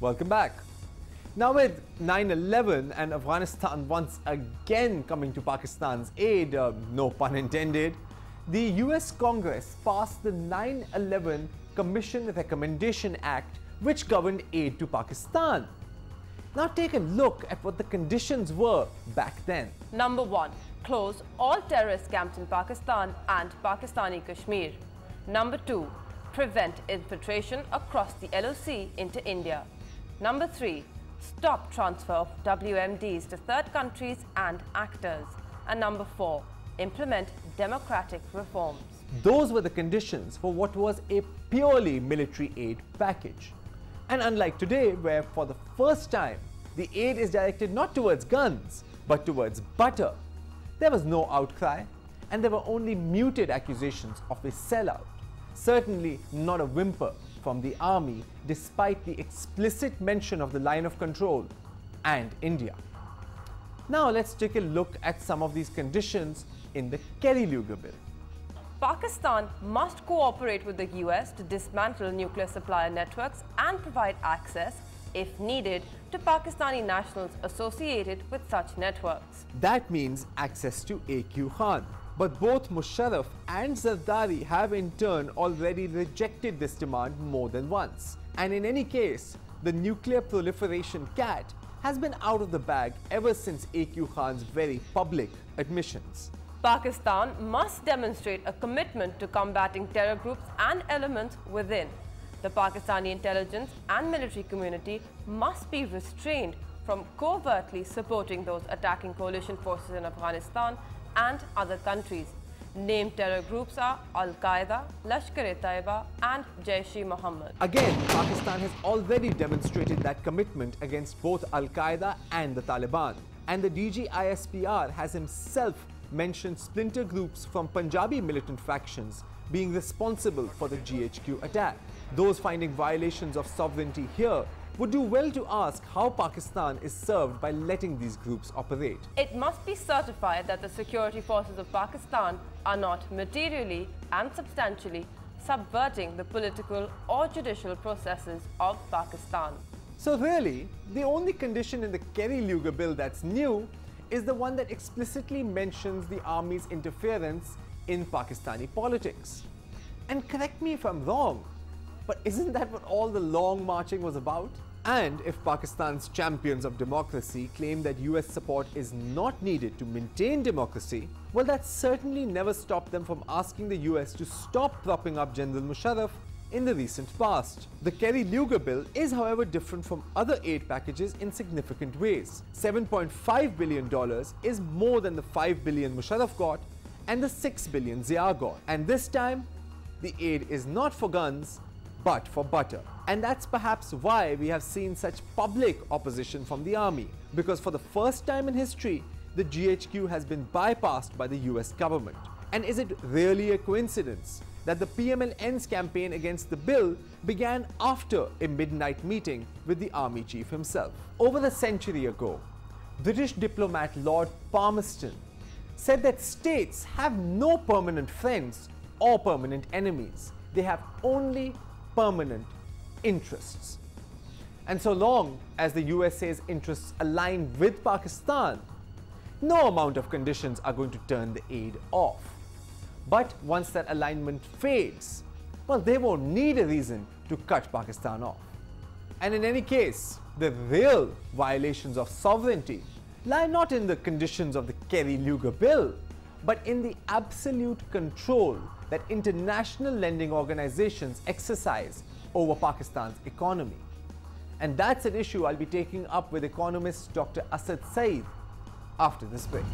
Welcome back. Now with 9/11 and Afghanistan once again coming to Pakistan's aid, no pun intended, the US Congress passed the 9/11 Commission Recommendation Act, which governed aid to Pakistan. Now take a look at what the conditions were back then. Number 1. Close all terrorist camps in Pakistan and Pakistani Kashmir. Number 2. Prevent infiltration across the LOC into India. Number 3. Stop transfer of WMDs to third countries and actors. And number 4. Implement democratic reforms. Those were the conditions for what was a purely military aid package. And unlike today, where for the first time the aid is directed not towards guns but towards butter, there was no outcry and there were only muted accusations of a sellout. Certainly not a whimper from the army, despite the explicit mention of the line of control and India. Now let's take a look at some of these conditions in the Kerry-Lugar bill. Pakistan must cooperate with the US to dismantle nuclear supplier networks and provide access, if needed, to Pakistani nationals associated with such networks. That means access to AQ Khan. But both Musharraf and Zardari have in turn already rejected this demand more than once. And in any case, the nuclear proliferation cat has been out of the bag ever since AQ Khan's very public admissions. Pakistan must demonstrate a commitment to combating terror groups and elements within. The Pakistani intelligence and military community must be restrained from covertly supporting those attacking coalition forces in Afghanistan and other countries. Named terror groups are Al-Qaeda, Lashkar-e-Taiba and Jaish-e-Mohammed. Again, Pakistan has already demonstrated that commitment against both Al-Qaeda and the Taliban. And the DG-ISPR has himself mentioned splinter groups from Punjabi militant factions being responsible for the GHQ attack. Those finding violations of sovereignty here would do well to ask how Pakistan is served by letting these groups operate. It must be certified that the security forces of Pakistan are not materially and substantially subverting the political or judicial processes of Pakistan. So really, the only condition in the Kerry-Lugar bill that's new is the one that explicitly mentions the army's interference in Pakistani politics. And correct me if I'm wrong, but isn't that what all the long marching was about? And if Pakistan's champions of democracy claim that US support is not needed to maintain democracy, well, that certainly never stopped them from asking the US to stop propping up General Musharraf in the recent past. The Kerry-Lugar bill is, however, different from other aid packages in significant ways. $7.5 billion is more than the $5 billion Musharraf got and the $6 billion Zia got. And this time, the aid is not for guns, but for butter. And that's perhaps why we have seen such public opposition from the army, because for the first time in history, the GHQ has been bypassed by the US government. And is it really a coincidence that the PMLN's campaign against the bill began after a midnight meeting with the army chief himself? Over a century ago, British diplomat Lord Palmerston said that states have no permanent friends or permanent enemies. They have only permanent interests. And so long as the USA's interests align with Pakistan, no amount of conditions are going to turn the aid off. But once that alignment fades, well, they won't need a reason to cut Pakistan off. And in any case, the real violations of sovereignty lie not in the conditions of the Kerry-Lugar bill, but in the absolute control that international lending organizations exercise over Pakistan's economy. And that's an issue I'll be taking up with economist Dr. Asad Saeed after this break.